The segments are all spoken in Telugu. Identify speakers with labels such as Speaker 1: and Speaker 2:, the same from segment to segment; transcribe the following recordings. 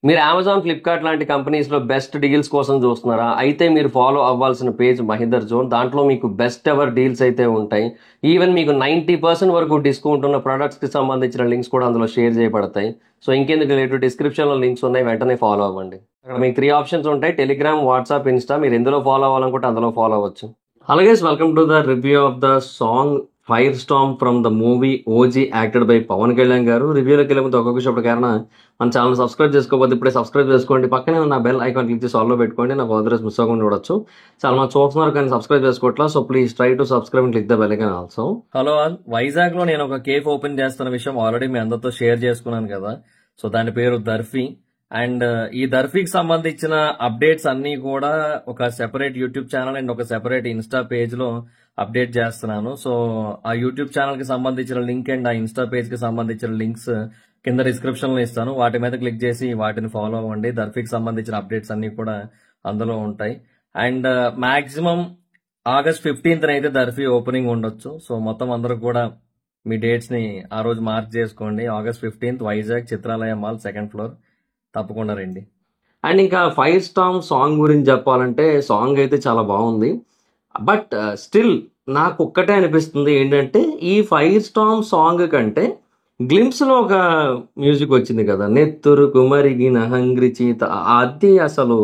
Speaker 1: మీరు అమెజాన్, ఫ్లిప్‌కార్ట్ లాంటి కంపెనీస్‌లో బెస్ట్ డీల్స్ కోసం చూస్తున్నారా? అయితే మీరు ఫాలో అవ్వాల్సిన పేజ్ మహీందర్ జోన్. దాంట్లో మీకు బెస్ట్ ఎవర్ డీల్స్ అయితే ఉంటాయి. ఈవెన్ మీకు 90% వరకు డిస్కౌంట్ ఉన్న ప్రొడక్ట్స్‌కి సంబంధించిన లింక్స్ కూడా అందులో షేర్ చేయబడతాయి. సో ఇంకెందుకు లేటు డిస్క్రిప్షన్‌లో లింక్స్ ఉన్నాయి. వెంటనే ఫాలో అవ్వండి. అక్కడ మీకు 3 ఆప్షన్స్ ఉంటాయి. Telegram, WhatsApp, Insta. మీరు ఎందులో ఫాలో అవ్వాలనుకుంటే అందులో ఫాలో అవ్వచ్చు. Hello guys, welcome to the review of the song fire storm from the movie OG acted by Pawan Kalyan garu. రివ్యూలోకి వెళ్ళే ముందు ఒక్కొక్క విషయం కారణం మన ఛానల్ సబ్స్క్రైబ్ చేసుకోకపోతే ఇప్పుడే సబ్స్క్రైబ్ చేసుకోండి. పక్కనే ఉన్న బెల్ ఐకాన్ క్లిక్ చేసి ఆల్లో పెట్టుకోండి. నాకు అదర్స్ మిస్ అవ్వకుండా చూడొచ్చు. చాలా మంది చూస్తున్నారు కానీ సబ్స్క్రైబ్ చేసుకోవట్లా. So please try to subscribe and click the bell icon also. Hello all, Vizag లో నేను ఒక కేఫ్ ఓపెన్ చేస్తున్న విషయం ఆల్రెడీ మీ అందరితో షేర్ చేసుకున్నాను కదా. సో దాని పేరు దర్ఫీ. అండ్ ఈ దర్ఫీకి సంబంధించిన అప్డేట్స్ అన్ని కూడా ఒక సెపరేట్ యూట్యూబ్ ఛానల్ అండ్ ఒక సెపరేట్ ఇన్స్టా పేజ్ లో అప్డేట్ చేస్తున్నాను. సో ఆ యూట్యూబ్ ఛానల్ కి సంబంధించిన లింక్ అండ్ ఆ ఇన్స్టా పేజ్ కి సంబంధించిన లింక్స్ కింద డిస్క్రిప్షన్ లో ఇస్తాను. వాటి మీద క్లిక్ చేసి వాటిని ఫాలో అవ్వండి. దర్ఫీకి సంబంధించిన అప్డేట్స్ అన్ని కూడా అందులో ఉంటాయి. అండ్ మాక్సిమం ఆగస్ట్ 15th అయితే దర్ఫీ ఓపెనింగ్ ఉండొచ్చు. సో మొత్తం అందరూ కూడా మీ డేట్స్ ని ఆ రోజు మార్క్ చేసుకోండి. August 15th Vizag Chitralaya mall 2nd floor. తప్పకుండా రండి. అండ్ ఇంకా ఫైర్ స్టార్మ్ సాంగ్ గురించి చెప్పాలంటే సాంగ్ అయితే చాలా బాగుంది. బట్ స్టిల్ నాకు ఒక్కటే అనిపిస్తుంది ఏంటంటే ఈ ఫైర్ స్టార్మ్ సాంగ్ కంటే గ్లింప్స్ లో ఒక మ్యూజిక్ వచ్చింది కదా, నెత్తురు కుమరిగిన హంగ్రి చీత, అది అసలు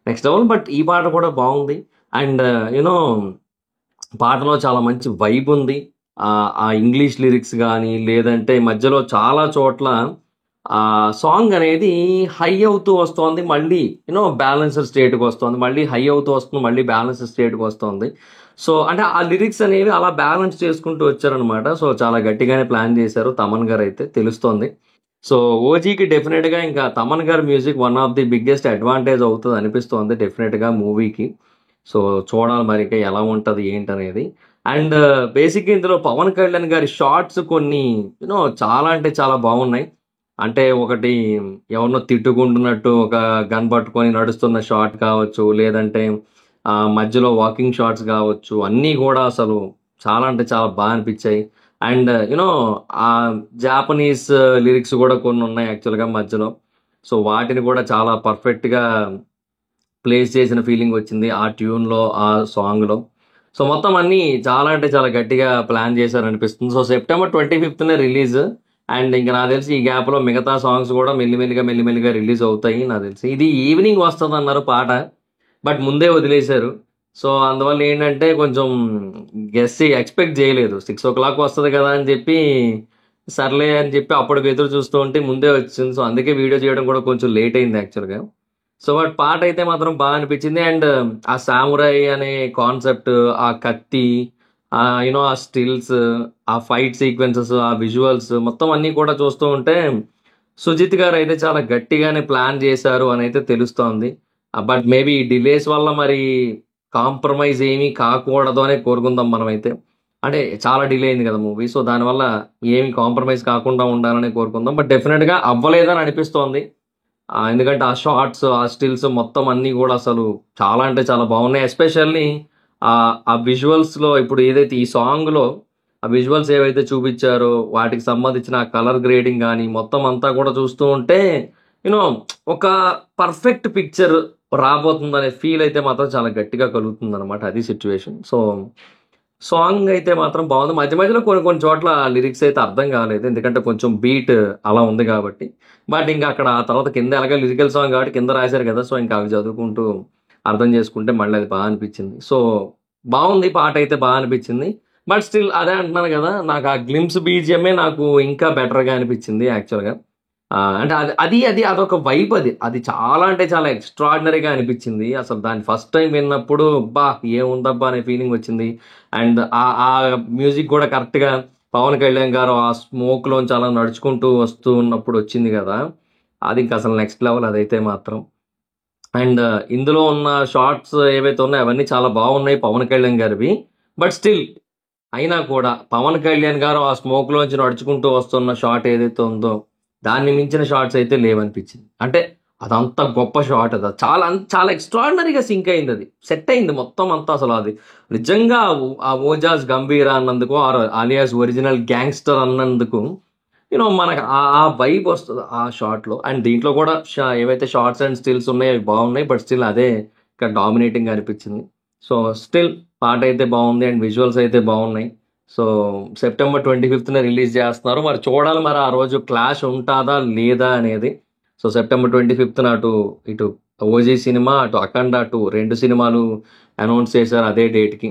Speaker 1: నెక్స్ట్ లెవెల్. బట్ ఈ పాట కూడా బాగుంది. అండ్ యూనో పాటలో చాలా మంచి వైబ్ ఉంది. ఆ ఇంగ్లీష్ లిరిక్స్ కానీ లేదంటే మధ్యలో చాలా చోట్ల ఆ సాంగ్ అనేది హై అవుతూ వస్తోంది, మళ్ళీ బ్యాలెన్స్డ్ స్టేట్కి వస్తుంది, మళ్ళీ హై అవుతూ వస్తుంది, మళ్ళీ బ్యాలెన్స్డ్ స్టేట్కి వస్తుంది. సో అంటే ఆ లిరిక్స్ అనేవి అలా బ్యాలెన్స్ చేసుకుంటూ వచ్చారనమాట. సో చాలా గట్టిగానే ప్లాన్ చేశారు తమన్ గారు అయితే తెలుస్తోంది. సో ఓజీకి డెఫినెట్గా ఇంకా తమన్ గారి music one of the biggest advantage అవుతుంది అనిపిస్తోంది డెఫినెట్గా మూవీకి. సో చూడాలి మరి ఇంకా ఎలా ఉంటుంది ఏంటనేది. అండ్ బేసిక్గా ఇందులో పవన్ కళ్యాణ్ గారి షార్ట్స్ కొన్ని చాలా అంటే చాలా బాగున్నాయి. అంటే ఒకటి ఎవరినో తిట్టుకుంటున్నట్టు ఒక గన్ పట్టుకొని నడుస్తున్న షాట్ కావచ్చు, లేదంటే మధ్యలో వాకింగ్ షాట్స్ కావచ్చు, అన్నీ కూడా అసలు చాలా అంటే చాలా బాగా అనిపించాయి. అండ్ ఆ జాపనీస్ లిరిక్స్ కూడా కొన్ని ఉన్నాయి యాక్చువల్గా మధ్యలో. సో వాటిని కూడా చాలా పర్ఫెక్ట్గా ప్లేస్ చేసిన ఫీలింగ్ వచ్చింది ఆ ట్యూన్లో, ఆ సాంగ్లో. సో మొత్తం అన్నీ చాలా అంటే చాలా గట్టిగా ప్లాన్ చేశారనిపిస్తుంది. So September 25th release. And ఇంకా నాకు తెలిసి ఈ గ్యాప్లో మిగతా సాంగ్స్ కూడా మెల్లిమెల్లిగా రిలీజ్ అవుతాయి నాకు తెలిసి. ఇది ఈవినింగ్ వస్తుంది అన్నారు పాట, బట్ ముందే వదిలేశారు. సో అందువల్ల ఏంటంటే కొంచెం ఎక్స్పెక్ట్ చేయలేదు. 6 o'clock వస్తుంది కదా అని చెప్పి సర్లే అని చెప్పి అప్పటికి ఎదురు చూస్తూ ఉంటే ముందే వచ్చింది. సో అందుకే వీడియో చేయడం కూడా కొంచెం లేట్ అయింది యాక్చువల్గా. సో బట్ పాట అయితే మాత్రం బాగా అనిపించింది. అండ్ ఆ సామురై అనే కాన్సెప్ట్, ఆ కత్తి, ఆ స్టిల్స్, ఆ ఫైట్ సీక్వెన్సెస్, ఆ విజువల్స్ మొత్తం అన్నీ కూడా చూస్తూ ఉంటే సుజిత్ గారు అయితే చాలా గట్టిగానే ప్లాన్ చేశారు అని అయితే తెలుస్తోంది. బట్ మేబీ డిలేస్ వల్ల మరి కాంప్రమైజ్ ఏమీ కాకూడదు అనే కోరుకుందాం మనమైతే. అంటే చాలా డిలే అయింది కదా మూవీ. సో దానివల్ల ఏమి కాంప్రమైజ్ కాకుండా ఉండాలని కోరుకుందాం. బట్ డెఫినెట్గా అవ్వలేదని అనిపిస్తోంది. ఎందుకంటే ఆ షార్ట్స్, ఆ స్టిల్స్ మొత్తం అన్నీ కూడా అసలు చాలా అంటే చాలా బాగున్నాయి. ఎస్పెషల్లీ ఆ విజువల్స్లో ఇప్పుడు ఏదైతే ఈ సాంగ్లో ఆ విజువల్స్ ఏవైతే చూపించారో వాటికి సంబంధించిన కలర్ గ్రేడింగ్ కానీ మొత్తం అంతా కూడా చూస్తూ ఉంటే యూనో ఒక పర్ఫెక్ట్ పిక్చర్ రాబోతుందనే ఫీల్ అయితే మాత్రం చాలా గట్టిగా కలుగుతుంది అనమాట. అది సిచ్యువేషన్. సో సాంగ్ అయితే మాత్రం బాగుంది. మధ్య మధ్యలో కొన్ని కొన్ని చోట్ల లిరిక్స్ అయితే అర్థం కాలేదు, ఎందుకంటే కొంచెం బీట్ అలా ఉంది కాబట్టి. బట్ ఇంకా అక్కడ ఆ తర్వాత కింద ఎలాగ లిరికల్ సాంగ్ కాబట్టి కింద రాశారు కదా, సో ఇంకా అవి చదువుకుంటూ అర్థం చేసుకుంటే మళ్ళీ అది బాగా అనిపించింది. సో బాగుంది, పాట అయితే బాగా అనిపించింది. బట్ స్టిల్ అదే అంటున్నాను కదా, నాకు ఆ గ్లిమ్స్ బీజిఎంఏ నాకు ఇంకా బెటర్గా అనిపించింది యాక్చువల్గా. అంటే అది అదొక వైబ్. అది చాలా అంటే చాలా ఎక్స్ట్రాడినరీగా అనిపించింది. అసలు దాన్ని ఫస్ట్ టైం విన్నప్పుడు బా ఏముందబ్బా అనే ఫీలింగ్ వచ్చింది. అండ్ ఆ మ్యూజిక్ కూడా కరెక్ట్గా పవన్ కళ్యాణ్ గారు ఆ స్మోక్లోంచి అలా నడుచుకుంటూ వస్తూ ఉన్నప్పుడు వచ్చింది కదా, అది ఇంకా అసలు నెక్స్ట్ లెవెల్ అదైతే మాత్రం. అండ్ ఇందులో ఉన్న షార్ట్స్ ఏవైతే ఉన్నాయో అవన్నీ చాలా బాగున్నాయి పవన్ కళ్యాణ్ గారివి. బట్ స్టిల్ అయినా కూడా పవన్ కళ్యాణ్ గారు ఆ స్మోక్లోంచి నడుచుకుంటూ వస్తున్న షాట్ ఏదైతే ఉందో దాన్ని మించిన షార్ట్స్ అయితే లేవనిపించింది. అంటే అదంత గొప్ప షాట్, అది చాలా చాలా ఎక్స్ట్రాడినరీగా సింక్ అయింది, అది సెట్ అయింది మొత్తం అంతా. అసలు అది నిజంగా ఆ ఓజాస్ గంభీర అన్నందుకు, ఆర్ అలియాస్ ఒరిజినల్ గ్యాంగ్స్టర్ అన్నందుకు మనకు ఆ వైబ్ వస్తుంది ఆ షార్ట్‌లో. అండ్ దీంట్లో కూడా ఏవైతే షార్ట్స్ అండ్ స్టిల్స్ ఉన్నాయో అవి బాగున్నాయి. బట్ స్టిల్ అదే ఇక్కడ డామినేటింగ్‌గా అనిపించింది. సో, స్టిల్ పాటైతే బాగుంది అండ్ విజువల్స్ అయితే బాగున్నాయి. సో, సెప్టెంబర్ 25న రిలీజ్ చేస్తున్నారు. మరి చూడాలి మరి ఆ రోజు క్లాష్ ఉంటాదా? లేదా? అనేది. సో, సెప్టెంబర్ 25న ఇటు 'ఓజీ' సినిమా, అటు 'అఖండ 2' 2 సినిమాలు అనౌన్స్ చేశారు అదే డేట్‌కి.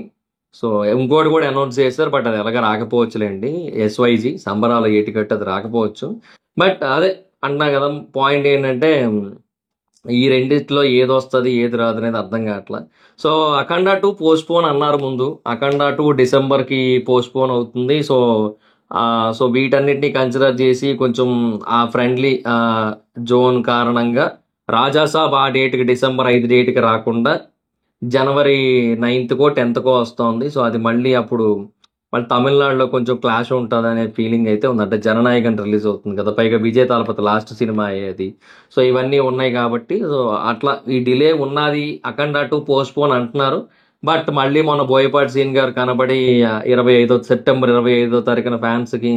Speaker 1: సో, ఇంకోటి కూడా అనౌన్స్ చేశారు. బట్ అది ఎలాగో రాకపోవచ్చులెండి. 'ఎస్‌వైజీ' సంబరాల ఏటిగట్టు అది రాకపోవచ్చు. బట్ అదే అంటున్నా కదా! పాయింట్ ఏంటంటే ఈ రెండిట్లో ఏదొస్తది, ఏది రాదనేది అర్థం కావట్ల. సో, 'అఖండ 2' పోస్ట్‌పోన్ అన్నారు ముందు. 'అఖండ 2' డిసెంబర్‌కి పోస్ట్‌పోన్ అవుతుంది. సో, వీటన్నిటిని కన్సిడర్ చేసి కొంచెం ఆ ఫ్రెండ్లీ జోన్ కారణంగా 'రాజా సాబ్' ఆ డేట్‌కి డిసెంబర్ 5 డేట్‌కి రాకుండా జనవరి 9కో, 10కో వస్తోంది. సో, అది మళ్ళీ అప్పుడు తమిళనాడులో కొంచెం క్లాష్ ఉంటదనే ఫీలింగ్ అయితే ఉంది. అంటే 'జననాయకన్' రిలీజ్ అవుతుంది కదా! పైగా విజయ్ తలపతి లాస్ట్ సినిమా అది. సో, ఇవన్నీ ఉన్నాయి కాబట్టి సో, అట్లా ఈ డిలే ఉన్నాది. 'అఖండ 2' పోస్ట్‌పోన్ అంటున్నారు. బట్ మళ్ళీ మొన్న బోయపాటి సీన్ గారు కనబడి 25 సెప్టెంబర్ 25 తారీఖున ఫ్యాన్స్‌కి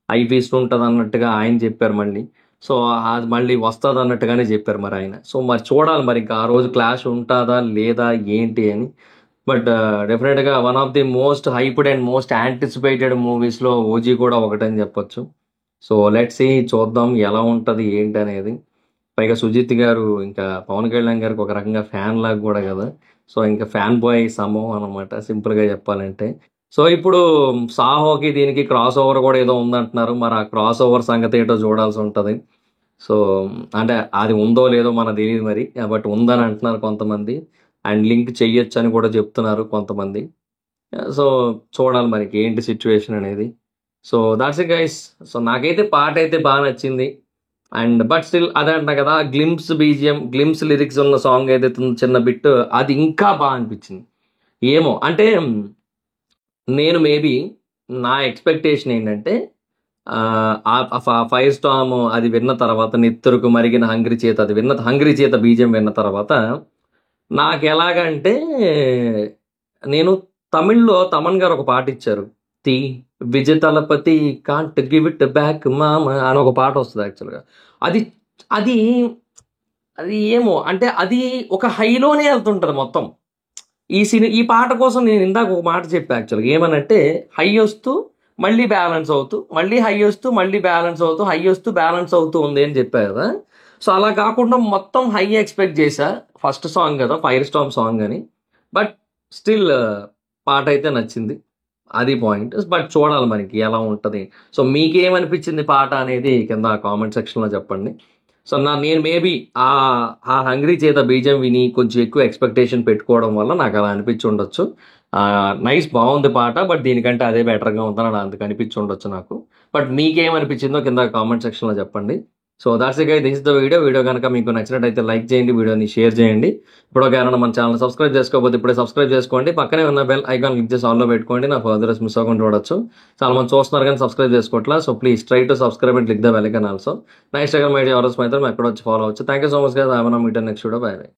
Speaker 1: ఐ ఫీస్ట్ ఉంటదన్నట్టుగా ఆయన చెప్పారు మళ్ళీ. సో, అది మళ్ళీ వస్తదన్నట్టుగానే చెప్పారు మరాయన. సో, మరి చూడాలి మరి ఇంకా ఆ రోజు క్లాష్ ఉంటాదా? లేదా? ఏంటి అని. బట్ డెఫినెట్‌గా one of the most hyped and most anticipated మూవీస్‌లో 'ఓజీ' కూడా ఒకటని చెప్పొచ్చు. సో, లెట్స్ సీ చూద్దాం ఎలా ఉంటది ఏంటనేది. పైగా 'సుజిత్' గారు ఇంకా 'పవన్ కళ్యాణ్' గారికి ఒక రకంగా ఫ్యాన్ లాగా గూడా గదా! సో, ఇంకా ఫ్యాన్ బాయ్ సమూహం అనమాట సింపుల్‌గా చెప్పాలంటే. సో, ఇప్పుడు 'సాహోకి' దీనికి క్రాస్ ఓవర్ గూడా ఏదో ఉందంటున్నారు. మరి ఆ క్రాస్ ఓవర్ సంగతేంటో చూడాల్సుంటది. సో, అంటే అది ఉందో లేదో మనకు తెలీదు మరి. బట్ ఉందని అంటున్నారు కొంతమంది. అండ్ లింక్ చెయ్యొచ్చని కూడా చెప్తున్నారు కొంతమంది. సో, చూడాలి మరి ఏంటి సిట్యుయేషన్ అనేది. So, thoughts it guys. So, నాకైతే పాటైతే నచ్చింది. అండ్ బట్ స్టిల్ అదే అంటున్నా కదా! గ్లింప్స్ బీజీఎం, గ్లింప్స్ లిరిక్స్ ఉన్న సాంగ్ ఏదైతే ఉందో చిన్న బిట్ అది ఇంకా అనిపించింది. ఏమో అంటే నేను మేబీ నా ఎక్స్‌పెక్టేషన్ ఏంటంటే ఫైర్ స్టార్మ్ అది విన్న తర్వాత 'నెత్తురుకు మరిగిన హంగ్రీ చేత' అది విన్న 'హంగ్రీ చేత' బీజీఎం విన్న తర్వాత నాకెలాగంటే నేను తమిళ్‌లో తమన్ గారు ఒక పాటిచ్చారు. 'తి Vijay Thalapathy can't give it back మామ' అని ఒక పాటొస్తది యాక్చువల్‌గా. అది అది అది ఏమో అంటే అది ఒక హైలోనే ఎళ్తుంటది మొత్తం. ఈ పాట కోసం నేను ఇందాక ఒక మాట చెప్పా యాక్చువల్‌గా. ఏమనంటే హై ఒస్తూ మళ్ళీ బ్యాలెన్స్ అవుతూ, మళ్ళీ హై ఒస్తూ, మళ్ళీ బ్యాలెన్స్ అవుతూ, హై ఒస్తూ బ్యాలెన్స్ అవుతూ ఉంది అని చెప్పా గదా! సో, అలా కాకుండా మొత్తం హై ఎక్స్‌పెక్ట్ చేశా. ఫస్ట్ సాంగ్ గదా! 'ఫైర్ స్టార్మ్' సాంగ్ అని. బట్ స్టిల్ పాటైతే నచ్చింది. అది పాయింట్. బట్ చూడాలి మరి ఎలా ఉంటది. సో, మీకేమనిపించింది పాట అనేది కింద కామెంట్ సెక్షన్‌లో చెప్పండి. సో, నేను మేబీ ఆ 'హంగ్రీ చేత' బీజీఎం విని కొంచెం ఎక్కువ ఎక్స్‌పెక్టేషన్ పెట్టుకోవడం వల్ల నాకలా అనిపించుండొచ్చు. నైస్ బావుంది పాట. బట్ దీనికంటే అదే బెటర్‌గా ఉందని అందుకు అనిపించుండొచ్చు నాకు. బట్ మీకేమనిపించిందో కింద కామెంట్ సెక్షన్‌లో చెప్పండి. So, thoughts it guys. This is the video. Video గనుక మీకు నచ్చినట్టయితే లైక్ చేయండి. వీడియోని షేర్ చేయండి. ఇప్పటివరకు ఎవరైనా మన ఛానెల్‌ని సబ్స్క్రైబ్ చేసుకోకపోతే ఇప్పుడే సబ్స్క్రైబ్ చేసుకోండి. పక్కనే ఉన్న బెల్ ఐకాన్ క్లిక్ చేసి ఆల్‌లో పెట్టుకోండి. నా ఫర్దర్స్ మిస్ అవ్వకుండా చూడొచ్చు. చాలా మంది చూస్తున్నారు కానీ సబ్స్క్రైబ్ చేసుకోవట్లా. So, please try to subscribe and click the bell icon also. నా ఇన్‌స్టాగ్రామ్ ఐడీ ఎవరో స్మైతర్ ఎక్కడొచ్చి ఫాలో అవ్వచ్చు. Thank you so much guys. I will meet in next video. Bye by.